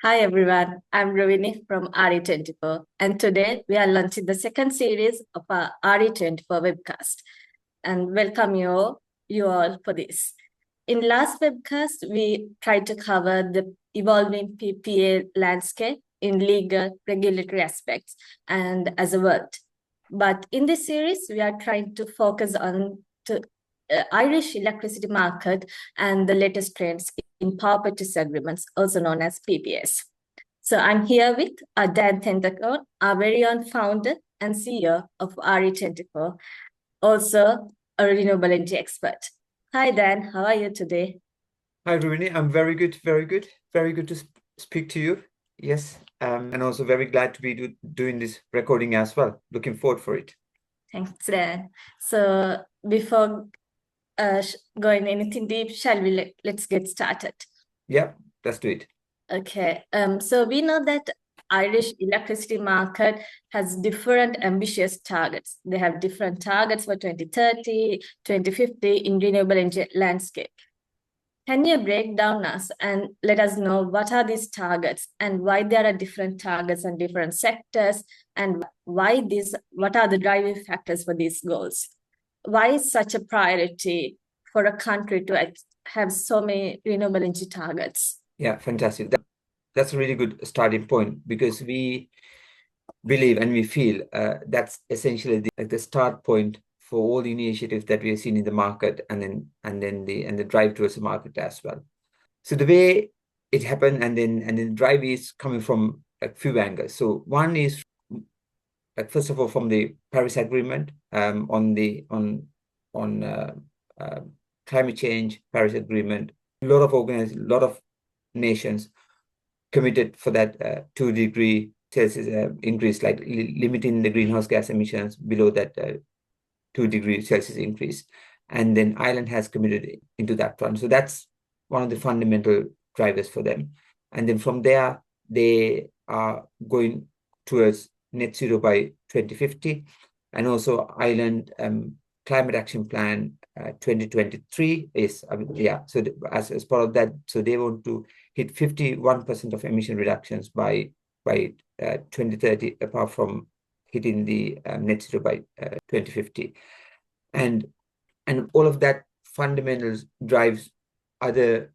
Hi everyone, I'm Ruwini from RE24, and today we are launching the second series of our RE24 webcast. And welcome you all for this. In last webcast, we tried to cover the evolving PPA landscape in legal regulatory aspects and as a world. But in this series, we are trying to focus on the Irish electricity market and the latest trends in power purchase agreements, also known as PPAs. So I'm here with Dan Tennakoon, our very own founder and CEO of RE24, also a renewable energy expert. Hi Dan, how are you today? Hi, Ruwini. I'm very good, very good, very good to speak to you. Yes, and also very glad to be doing this recording as well. Looking forward for it. Thanks, Dan. So before going anything deep, shall we let's get started? Yeah, let's do it. Okay. So we know that Irish electricity market has different ambitious targets. They have different targets for 2030, 2050 in renewable energy landscape. Can you break down us and let us know what are these targets and why there are different targets and different sectors, and what are the driving factors for these goals? Why is such a priority for a country to have so many renewable energy targets? Yeah, fantastic. That's a really good starting point because we believe and we feel that's essentially the start point for all the initiatives that we have seen in the market and then the drive towards the market as well. So the way it happened and then the drive is coming from a few angles. So one is first of all from the Paris Agreement on climate change, Paris Agreement. A lot of nations committed for that 2 degree Celsius increase, like limiting the greenhouse gas emissions below that 2 degree Celsius increase. And then Ireland has committed into that one. So that's one of the fundamental drivers for them. And then from there, they are going towards net zero by 2050. And also Ireland Climate Action Plan 2023 is, so as part of that, so they want to hit 51% of emission reductions by 2030, apart from hitting the net zero by 2050. And all of that fundamentals drives other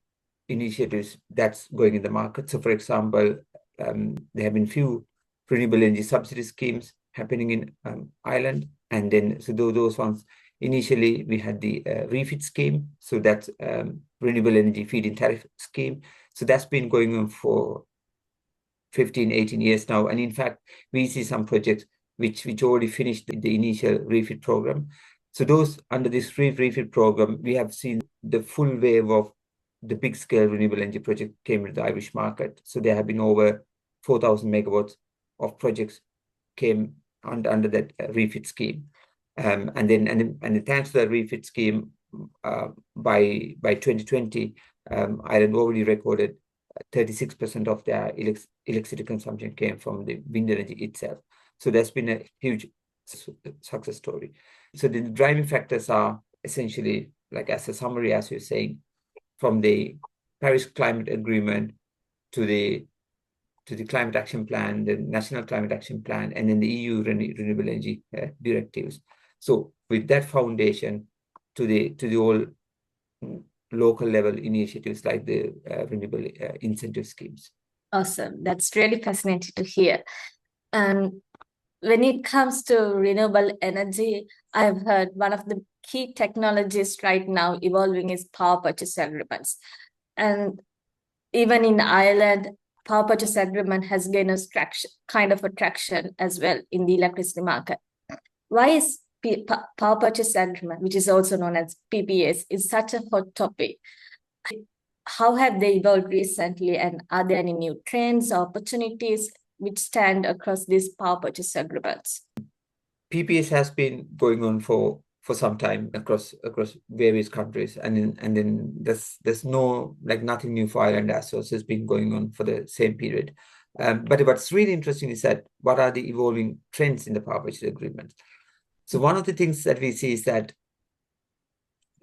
initiatives that's going in the market. So for example, there have been few renewable energy subsidy schemes happening in Ireland. And then, so those ones, initially we had the refit scheme. So that's renewable energy feed-in tariff scheme. So that's been going on for 15, 18 years now. And in fact, we see some projects which already finished the initial refit program. So those under this refit program, we have seen the full wave of the big scale renewable energy project came into the Irish market. So there have been over 4,000 megawatts of projects came under that refit scheme. And then thanks to the refit scheme, by 2020, Ireland already recorded 36% of their electricity consumption came from the wind energy itself. So that's been a huge success story. So the driving factors are essentially, like as a summary, as you're saying, from the Paris Climate Agreement to the Climate Action Plan, the National Climate Action Plan, and then the EU Renewable Energy directives. So with that foundation to the all local level initiatives like the renewable incentive schemes. Awesome. That's really fascinating to hear. And when it comes to renewable energy, I've heard one of the key technologies right now evolving is power purchase agreements. And even in Ireland, power purchase agreement has gained a kind of attraction as well in the electricity market. Why is power purchase agreement, which is also known as PPAs, is such a hot topic? How have they evolved recently, and are there any new trends or opportunities which stand across these power purchase agreements? PPAs has been going on for some time across various countries, and then there's nothing new for Ireland as well. So it's been going on for the same period. But what's really interesting is that what are the evolving trends in the power purchase agreement? So one of the things that we see is that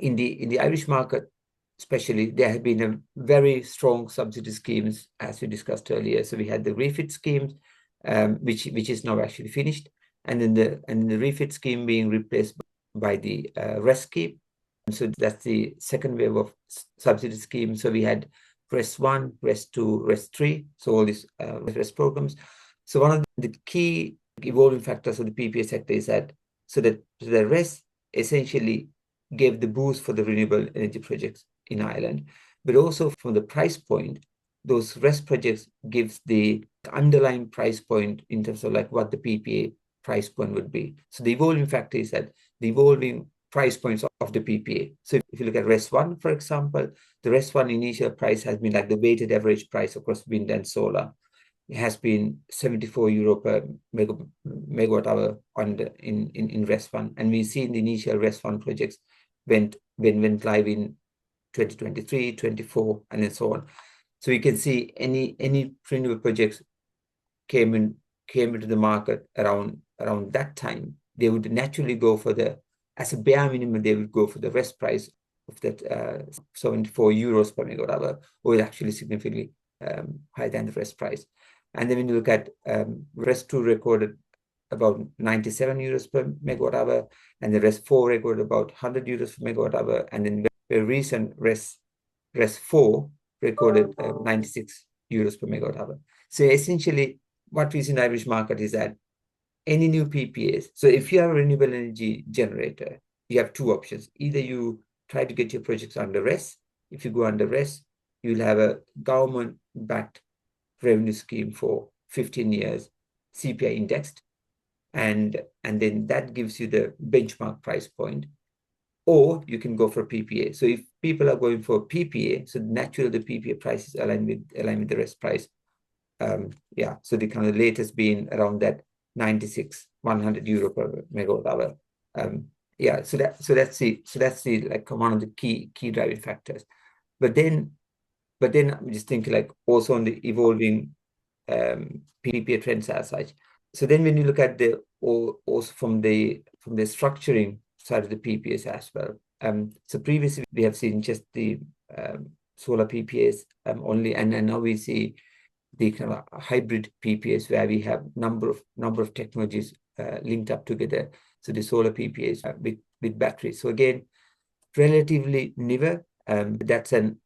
in the Irish market, especially, there have been a very strong subsidy schemes, as we discussed earlier. So we had the refit schemes, which is now actually finished, and then the refit scheme being replaced by the REST scheme. So that's the second wave of subsidy scheme. So we had REST 1, REST 2, REST 3. So all these REST programs. So one of the key evolving factors of the PPA sector is that the REST essentially gave the boost for the renewable energy projects in Ireland, but also from the price point, those REST projects gives the underlying price point in terms of like what the PPA price point would be. So the evolving factor is that the evolving price points of the PPA. So if you look at REST 1, for example, the REST 1 initial price has been like the weighted average price across wind and solar. It has been 74 euro per megawatt hour in REST 1. And we see in the initial REST 1 projects went live in 2023, 24, and then so on. So you can see any renewable projects came into the market around that time, they would naturally go for as a bare minimum, they would go for the REST price of that 74 euros per megawatt hour, or actually significantly higher than the REST price. And then when you look at REST 2 recorded about 97 euros per megawatt hour, and the REST 4 recorded about 100 euros per megawatt hour, and then the recent REST 4 recorded 96 euros per megawatt hour. So essentially, what we see in the Irish market is that any new PPAs, so if you are a renewable energy generator, you have two options. Either you try to get your projects under REST. If you go under REST, you'll have a government-backed revenue scheme for 15 years, CPI indexed, and then that gives you the benchmark price point. Or you can go for PPA. So if people are going for PPA, so naturally the PPA price is aligned with the REST price. So the kind of latest being around that 96, 100 euro per megawatt hour. So that's the like one of the key driving factors. But then I'm just thinking like also on the evolving PPA trends as such. So then when you look at also from the structuring side of the PPAs as well. So previously we have seen just the solar PPAs only, and now we see the kind of hybrid PPAs where we have number of technologies linked up together. So the solar PPAs with batteries. So again, relatively newer. That's an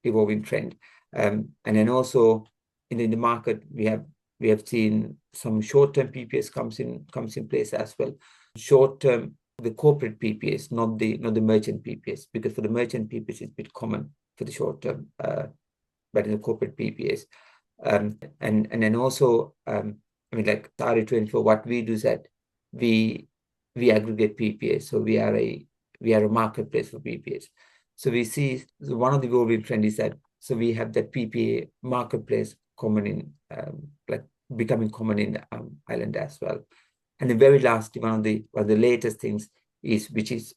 evolving trend. And then also in the market we have seen some short-term PPAs comes in place as well. Short-term, the corporate PPAs, not the merchant PPAs, because for the merchant PPAs it's a bit common for the short-term, but in the corporate PPAs. And then also, like RE24, what we do is that we aggregate PPAs. So we are a marketplace for PPAs. So we see one of the evolving trends is that so we have that PPA marketplace common in like becoming common in Ireland as well. And the very last, one of the latest things is which is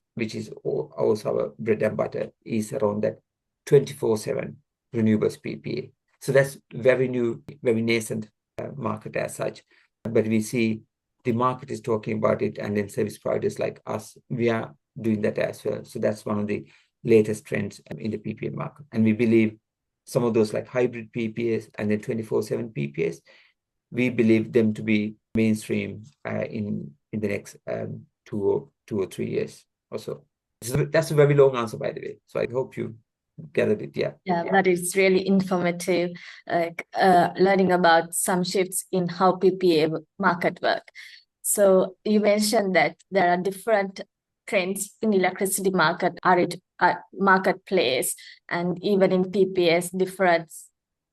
also our bread and butter is around that 24/7 renewables PPA. So that's very new, very nascent market as such. But we see the market is talking about it, and then service providers like us, we are doing that as well. So that's one of the latest trends in the PPA market. And we believe some of those like hybrid PPAs and then 24/7 PPAs, we believe them to be mainstream in the next 2 or 3 years or so. That's a very long answer, by the way. So I hope you gathered it. Yeah, that is really informative, like learning about some shifts in how PPA market work. So you mentioned that there are different trends in electricity market, marketplace, and even in PPAs, different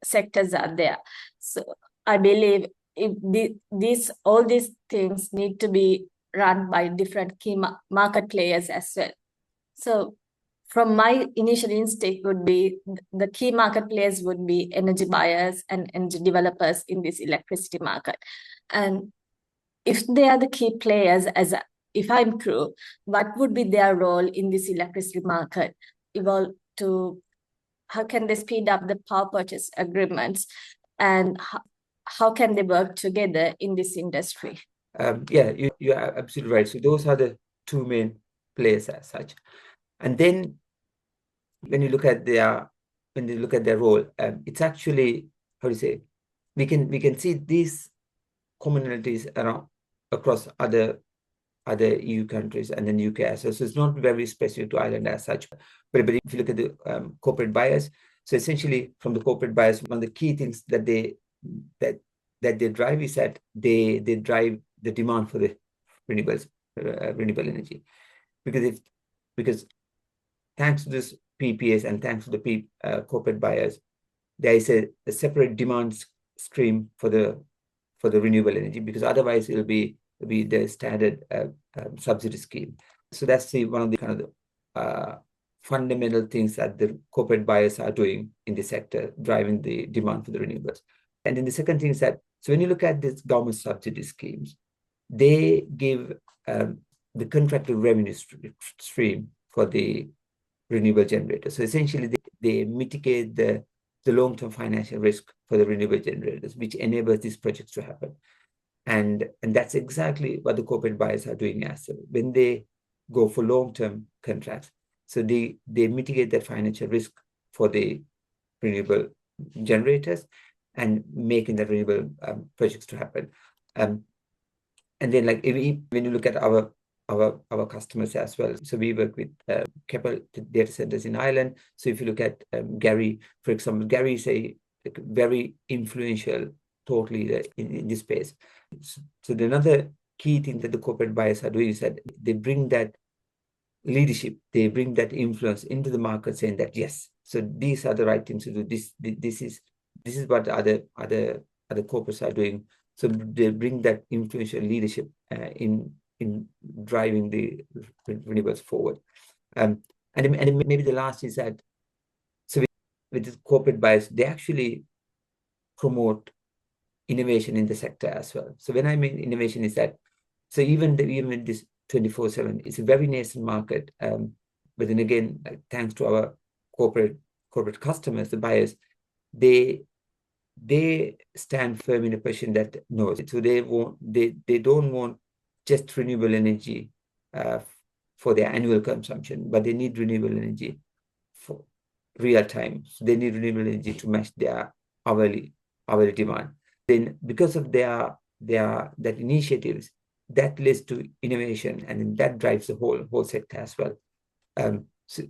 sectors are there. So I believe if all these things need to be run by different key market players as well. So from my initial instinct would be the key market players would be energy buyers and energy developers in this electricity market. And if they are the key players, if I'm true, what would be their role in this electricity market? How can they speed up the power purchase agreements, and how can they work together in this industry? You're absolutely right. So those are the two main players as such. And then when you look at their role, it's actually, how do you say, we can see these commonalities around across other EU countries and then UK as well. So it's not very specific to Ireland as such. But if you look at the corporate buyers, so essentially from the corporate buyers, one of the key things that they drive is that they drive the demand for the renewable energy, because thanks to this PPAs and thanks to the corporate buyers, there is a separate demand stream for the renewable energy, because otherwise it'll be the standard subsidy scheme. So that's one of the kind of the fundamental things that the corporate buyers are doing in the sector, driving the demand for the renewables. And then the second thing is that, so when you look at these government subsidy schemes, they give the contracted revenue stream for the renewable generators. So essentially, they mitigate the long-term financial risk for the renewable generators, which enables these projects to happen. And that's exactly what the corporate buyers are doing as well. When they go for long-term contracts, so they mitigate that financial risk for the renewable generators and making the renewable projects to happen. And then, like, when you look at our customers as well, so we work with a couple data centers in Ireland. So if you look at Gary, for example, Gary is a very influential thought leader in this space. So another key thing that the corporate buyers are doing is that they bring that leadership, they bring that influence into the market, saying that yes, so these are the right things to do. This is what other corporates are doing. So they bring that influential leadership in driving the renewables forward. And maybe the last is that, so with the corporate buyers, they actually promote innovation in the sector as well. So when I mean innovation is that, so even with this 24/7, it's a very nascent market. But then again, thanks to our corporate customers, the buyers, they stand firm in a position that no, so they don't want just renewable energy for their annual consumption, but they need renewable energy for real time. So they need renewable energy to match their hourly demand. Then because of their initiatives, that leads to innovation, and that drives the whole sector as well. So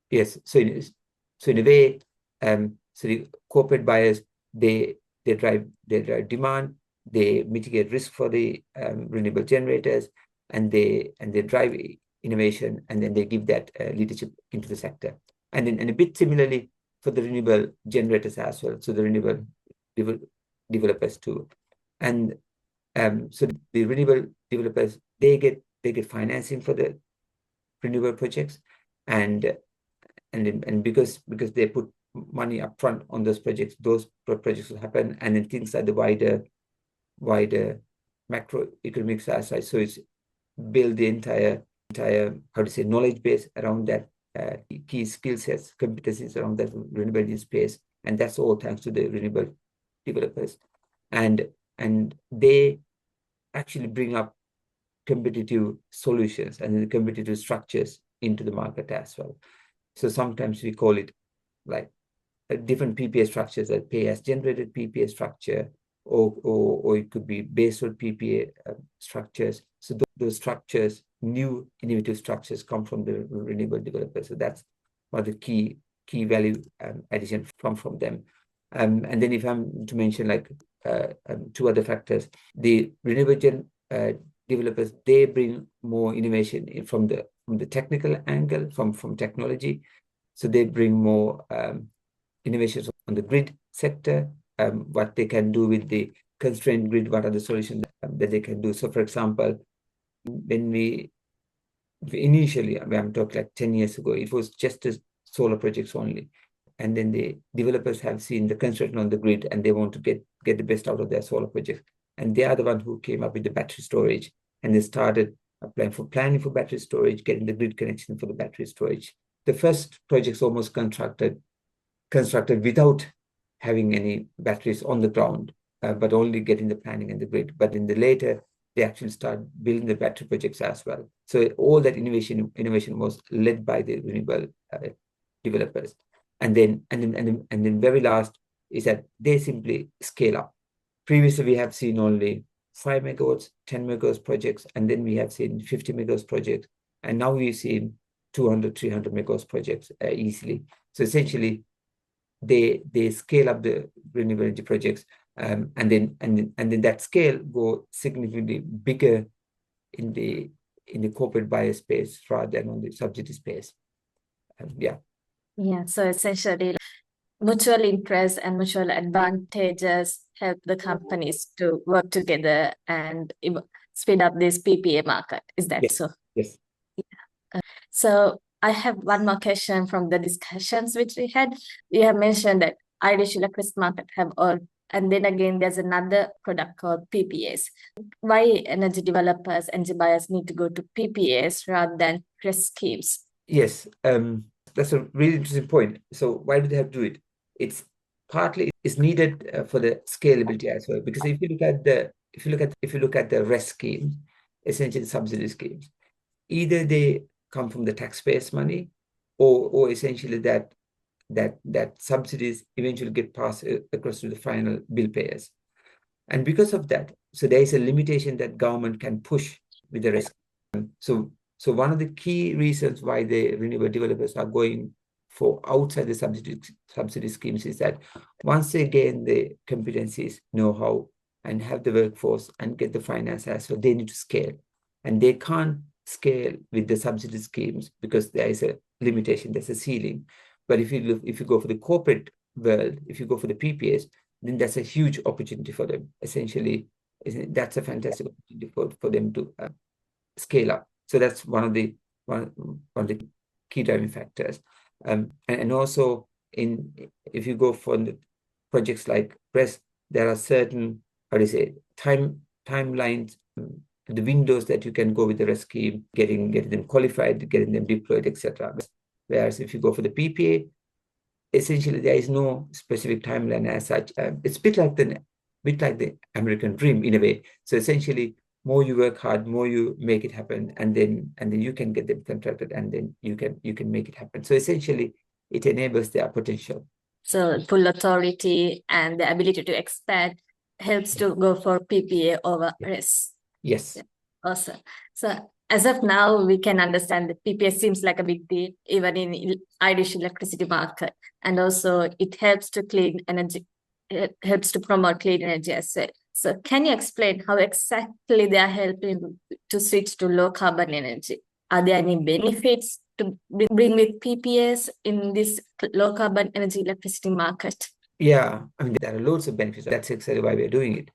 yes, so in a way, so the corporate buyers, they drive demand, they mitigate risk for the renewable generators, and they drive innovation, and then they give that leadership into the sector. And then, and a bit similarly for the renewable generators as well. So the renewable developers too. And so the renewable developers, they get financing for the renewable projects, and because they put money upfront on those projects will happen, and then things like the wider macroeconomics aside. So it's build the entire how to say knowledge base around that, key skill sets, competencies around that renewable energy space, and that's all thanks to the renewable developers, and they actually bring up competitive solutions and competitive structures into the market as well. So sometimes we call it like different PPA structures, that pay as generated PPA structure, or it could be based on PPA structures. So those structures, new innovative structures, come from the renewable developers. So that's one of the key value addition from them. And then if I'm to mention like two other factors, the renewable developers, they bring more innovation from the technical angle, from technology. So they bring more innovations on the grid sector, what they can do with the constrained grid, what are the solutions that they can do. So for example, when initially, I'm talking like 10 years ago, it was just solar projects only. And then the developers have seen the construction on the grid, and they want to get the best out of their solar projects. And they are the one who came up with the battery storage, and they started applying for planning for battery storage, getting the grid connection for the battery storage. The first projects almost constructed without having any batteries on the ground, but only getting the planning and the grid. But in the later, they actually start building the battery projects as well. So all that innovation was led by the renewable developers. And then very last is that they simply scale up. Previously, we have seen only 5 megawatts, 10 megawatts projects, and then we have seen 50 megawatts projects. And now we've seen 200, 300 megawatts projects easily. So essentially, they scale up the renewable energy projects, and then that scale go significantly bigger in the corporate buyer space rather than on the subsidy space. Yeah. Yeah, so essentially, mutual interest and mutual advantages help the companies to work together and speed up this PPA market. Is that Yes. so? Yes. So I have one more question from the discussions which we had. You have mentioned that Irish electricity market have all, and then again there's another product called PPAs. Why energy developers, energy buyers need to go to PPAs rather than RES schemes? Yes, that's a really interesting point. So why do they have to do it? It's partly it's needed for the scalability as well. Because if you look at the REST schemes, essentially subsidy schemes, either they come from the taxpayers' money, or essentially that subsidies eventually get passed across to the final bill payers. And because of that, so there is a limitation that government can push with the REST. So one of the key reasons why the renewable developers are going for outside the subsidy schemes is that once they gain the competencies, know-how, and have the workforce and get the finance as well, they need to scale. And they can't scale with the subsidy schemes because there is a limitation, there's a ceiling. But if you go for the corporate world, if you go for the PPAs, then that's a huge opportunity for them. Essentially, that's a fantastic opportunity for them to scale up. So that's one of the key driving factors. And also if you go for the projects like REST, there are certain, how do you say, timelines, the windows that you can go with the REST scheme, getting them qualified, getting them deployed, etc. Whereas if you go for the PPA, essentially there is no specific timeline as such. It's a bit like the American dream in a way. So essentially, more you work hard, more you make it happen, and then you can get them contracted, and then you can make it happen. So essentially, it enables their potential. So full authority and the ability to expand helps to go for PPA over RES. Yes. Yeah. Awesome. So as of now, we can understand that PPA seems like a big deal, even in Irish electricity market. And also it helps to clean energy, it helps to promote clean energy as well. So can you explain how exactly they are helping to switch to low carbon energy? Are there any benefits to bring with PPAs in this low carbon energy electricity market? Yeah, I mean, there are loads of benefits. That's exactly why we're doing it.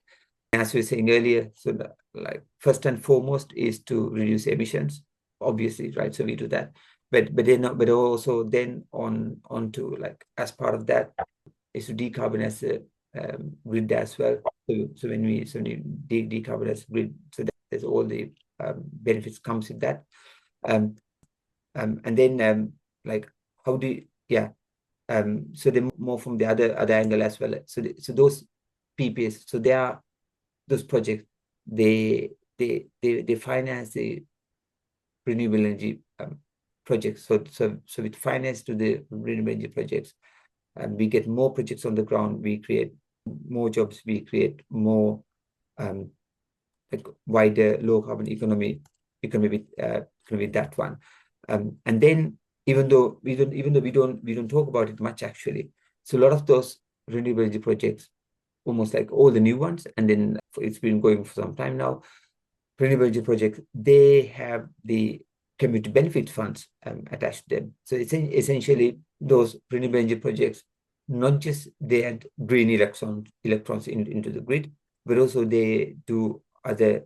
As we were saying earlier, so like first and foremost is to reduce emissions, obviously, right? So we do that, but also then on to, like, as part of that is to decarbonize the grid as well. So when we decarbonize grid, so there's all the benefits comes with that. And then like how do you, yeah. So they more from the other angle as well. So those PPAs, so they are those projects, they finance the renewable energy projects. So with finance to the renewable energy projects, we get more projects on the ground, we create more jobs, we create more like wider low carbon economy with that one. And then even though we don't talk about it much actually, so a lot of those renewable energy projects, almost like all the new ones, and then it's been going for some time now, renewable energy projects, they have the community benefit funds attached to them. So it's essentially those renewable energy projects, not just they add green electrons into the grid, but also they do other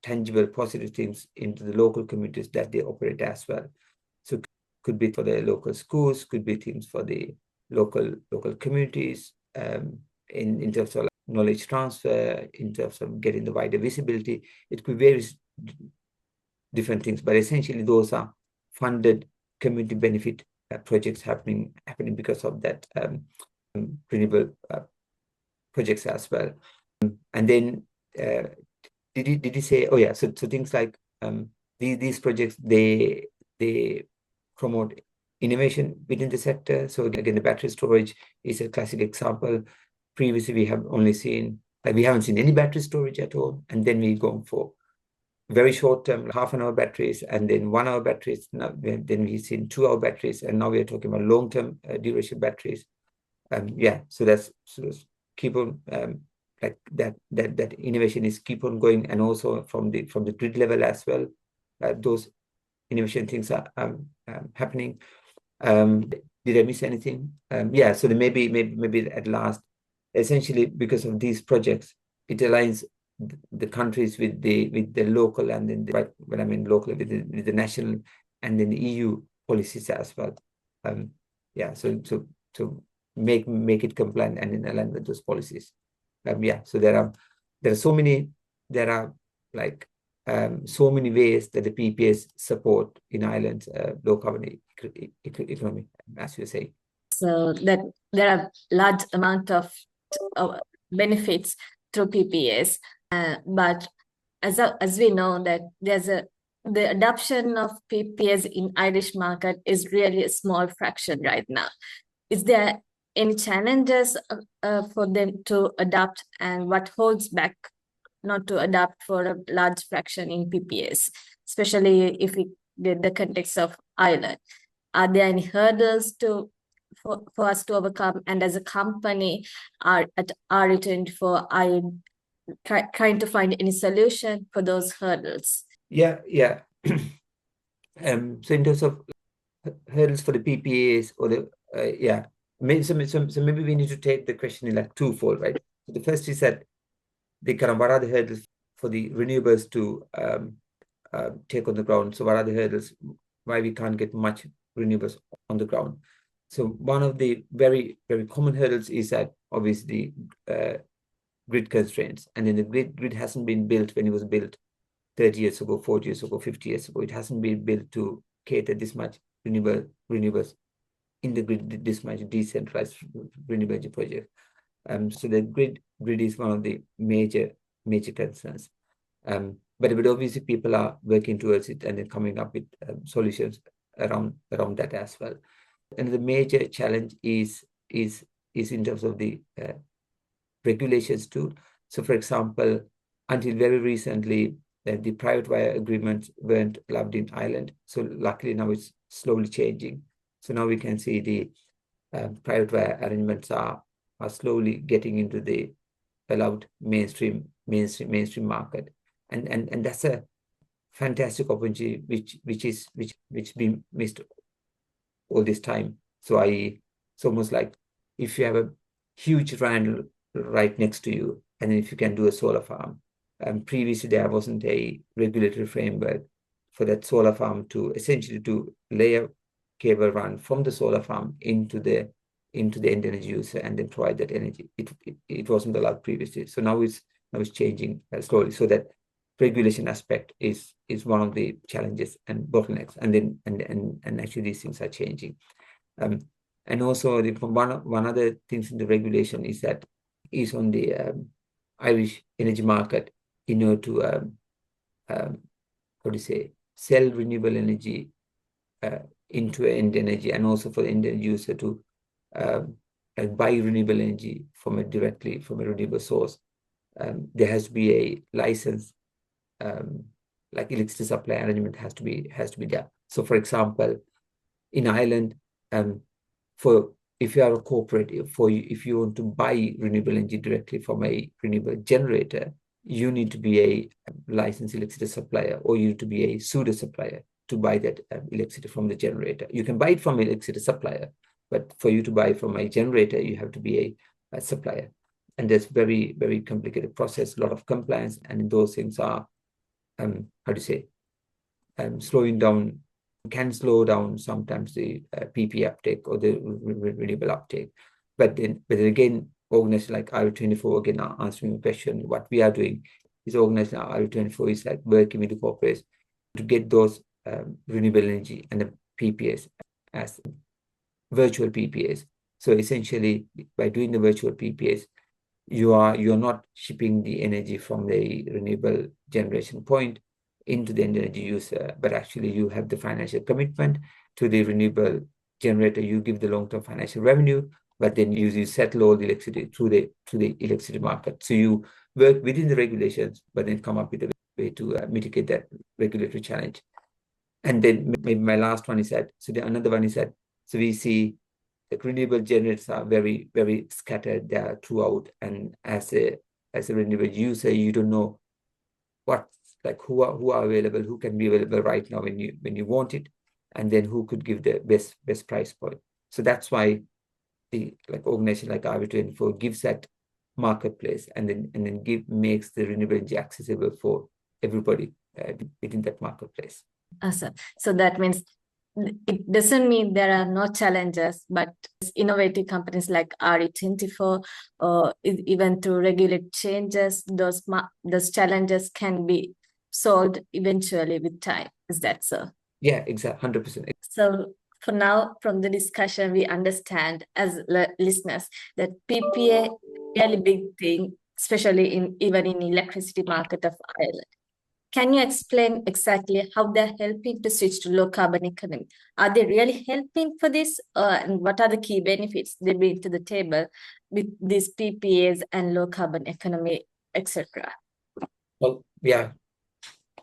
tangible positive things into the local communities that they operate as well. So could be for the local schools, could be things for the local communities, in terms of knowledge transfer, in terms of getting the wider visibility. It could be various different things, but essentially those are funded community benefit projects happening because of that renewable projects as well. And then did you say, oh yeah, so things like these projects, they promote innovation within the sector. So again, the battery storage is a classic example. Previously, we have only seen, like we haven't seen any battery storage at all. And then we go for very short term, half-an-hour batteries, and then 1 hour batteries. Now, then we've seen 2 hour batteries, and now we're talking about long-term duration batteries. So that's keep on like that innovation is keep on going, and also from the grid level as well. Those innovation things are happening. Did I miss anything? So then maybe at last, essentially because of these projects, it aligns the countries with the local, and then when I mean local, with the national and then the EU policies as well. So make it compliant and in alignment with those policies. So there are like so many ways that the PPAs support in Ireland's low carbon economy, as you say. So that there are large amount of benefits through PPAs, but as we know that the adoption of PPAs in Irish market is really a small fraction right now. Is there any challenges for them to adopt, and what holds back not to adopt for a large fraction in PPAs, especially if we get the context of Ireland? Are there any hurdles for us to overcome? And as a company, at RE24, are you trying to find any solution for those hurdles? So in terms of hurdles for the PPAs or the so maybe we need to take the question in like twofold, right? So the first is that what are the hurdles for the renewables to take on the ground? So what are the hurdles why we can't get much renewables on the ground? So one of the very, very common hurdles is that obviously grid constraints, and then the grid hasn't been built when it was built 30 years ago, 40 years ago, 50 years ago. It hasn't been built to cater this much renewables in the grid, this much decentralized renewable energy project. So the grid is one of the major concerns. But obviously people are working towards it and then coming up with solutions around that as well. And the major challenge is in terms of the regulations too. So for example, until very recently, the private wire agreements weren't allowed in Ireland. So luckily now it's slowly changing. So now we can see the private wire arrangements are slowly getting into the allowed mainstream market, and that's a fantastic opportunity which been missed all this time. So it's almost like if you have a huge land right next to you, and if you can do a solar farm. Previously, there wasn't a regulatory framework for that solar farm to essentially to lay a cable run from the solar farm into the end energy user and then provide that energy. It wasn't allowed previously. So now it's changing slowly. So that regulation aspect is one of the challenges and bottlenecks. And actually these things are changing. And also one other things in the regulation is on the Irish energy market in order to sell renewable energy into end energy, and also for the end user to buy renewable energy directly from a renewable source. There has to be a license, like electricity supply arrangement has to be there. So for example, in Ireland, if you are a cooperative, if you want to buy renewable energy directly from a renewable generator, you need to be a licensed electricity supplier, or you need to be a pseudo supplier to buy that electricity from the generator. You can buy it from an electricity supplier, but for you to buy from a generator, you have to be a supplier. And there's very, very complicated process, a lot of compliance, and those things are, slowing down, can slow down sometimes the PP uptake or the renewable uptake. But then again, organizations like RE24 again are answering the question. What we are doing is organizing RE24 is like working with the corporates to get those renewable energy and the PPAs as virtual PPAs. So essentially, by doing the virtual PPAs, you're not shipping the energy from the renewable generation point into the end energy user, but actually you have the financial commitment to the renewable generator, you give the long-term financial revenue, but then you settle all the electricity through the electricity market. So you work within the regulations, but then come up with a way to mitigate that regulatory challenge. And then maybe my last one is that, another one is that, so we see that renewable generators are very, very scattered there throughout. And as a renewable user, you don't know who are available, who can be available right now when you want it, and then who could give the best price point. So that's why the organization like RE24 gives that marketplace and then makes the renewable energy accessible for everybody within that marketplace. Awesome. So that means it doesn't mean there are no challenges, but innovative companies like RE24, even through regulatory changes, those challenges can be solved eventually with time. Is that so? Yeah, exactly, 100%. So for now, from the discussion, we understand as listeners that PPA really big thing, especially even in electricity market of Ireland. Can you explain exactly how they're helping to switch to low carbon economy? Are they really helping for this? And what are the key benefits they bring to the table with these PPAs and low carbon economy, etc.? Well, yeah,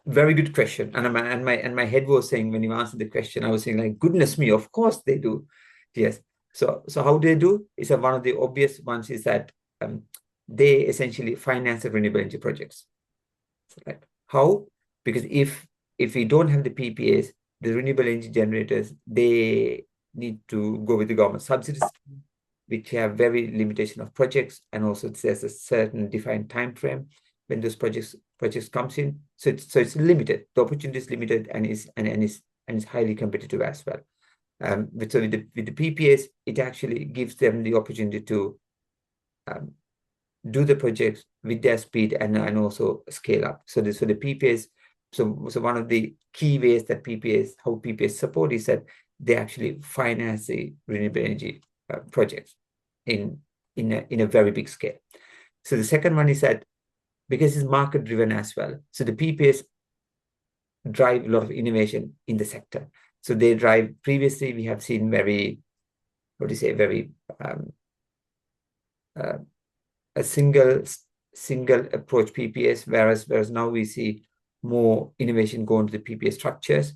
very good question. And my head was saying, when you answered the question, I was saying, like, goodness me, of course they do. Yes. So how they do is that one of the obvious ones is that they essentially finance the renewable energy projects. So, like, how? Because if we don't have the PPAs, the renewable energy generators, they need to go with the government subsidies, which have very limitation of projects, and also there's a certain defined time frame when those projects comes in. So it's limited. The opportunity is limited and is highly competitive as well. But so with the PPAs, it actually gives them the opportunity to do the projects with their speed and also scale up. So the PPAs, so one of the key ways that how PPAs support is that they actually finance the renewable energy projects in a very big scale. So the second one is that because it's market driven as well, so the PPAs drive a lot of innovation in the sector. So they drive, previously we have seen very a single approach PPAs, whereas now we see more innovation going to the PPA structures,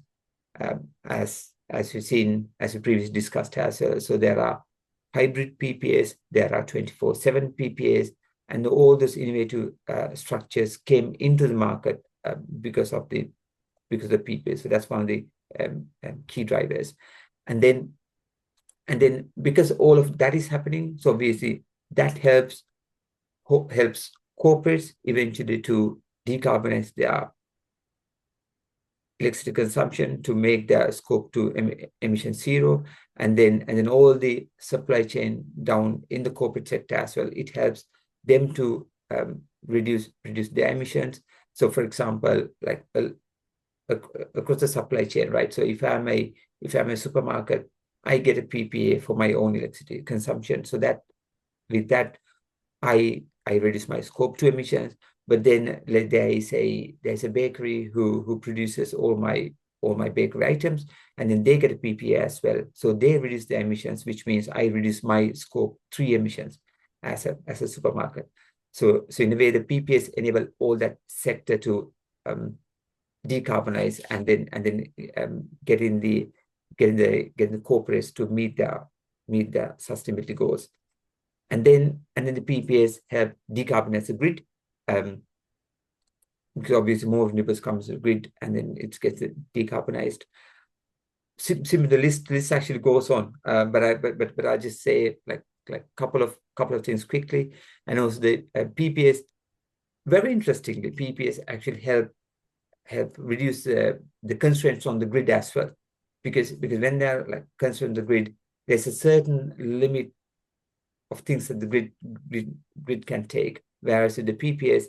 as you've seen, as we previously discussed as well. So there are hybrid PPAs, there are 24/7 PPAs, and all those innovative structures came into the market because of the PPAs. So that's one of the key drivers. And then because all of that is happening, so obviously that helps corporates eventually to decarbonize their electricity consumption, to make their scope 2 emission zero, and then all the supply chain down in the corporate sector as well. It helps them to reduce their emissions. So for example, like across the supply chain, right? So if I'm a supermarket, I get a PPA for my own electricity consumption. So that with that, I reduce my scope 2 emissions. But then there's a bakery who produces all my bakery items, and then they get a PPA as well. So they reduce their emissions, which means I reduce my scope 3 emissions as a supermarket. So in a way, the PPAs enable all that sector to decarbonize and then getting the corporates to meet their sustainability goals. And then the PPAs help decarbonize the grid, because obviously more renewables comes to the grid, and then it gets decarbonized. Simply the list actually goes on, but I just say like couple of things quickly. And also the PPAs, very interestingly, PPAs actually help reduce the constraints on the grid as well, because when they're like constrained on the grid, there's a certain limit of things that the grid can take, whereas with the PPAs,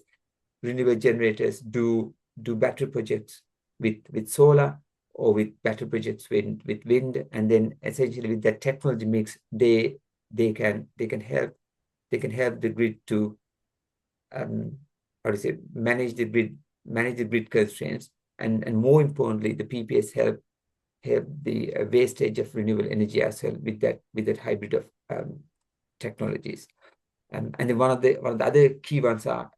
renewable generators do battery projects with solar, or with battery projects with wind, and then essentially with that technology mix, they can help the grid to manage the grid constraints, and more importantly, the PPAs help the wastage of renewable energy as well with that hybrid of technologies. And then one of the other key ones are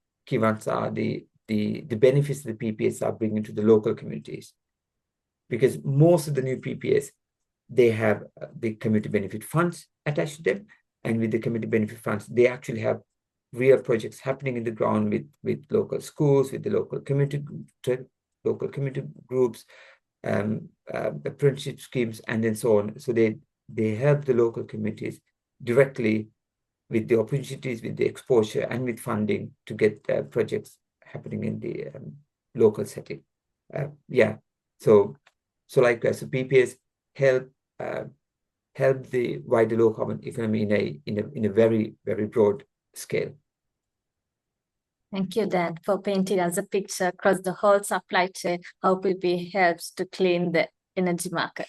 the benefits the PPAs are bringing to the local communities, because most of the new PPAs, they have the community benefit funds attached to them, and with the community benefit funds, they actually have real projects happening in the ground with local schools, with the local community groups, apprenticeship schemes, and then so on. So they help the local communities directly with the opportunities, with the exposure, and with funding to get projects happening in the local setting. So likewise, so PPAs help the wider low carbon economy in a very, very broad scale. Thank you, Dan, for painting us a picture across the whole supply chain how PP helps to clean the energy market.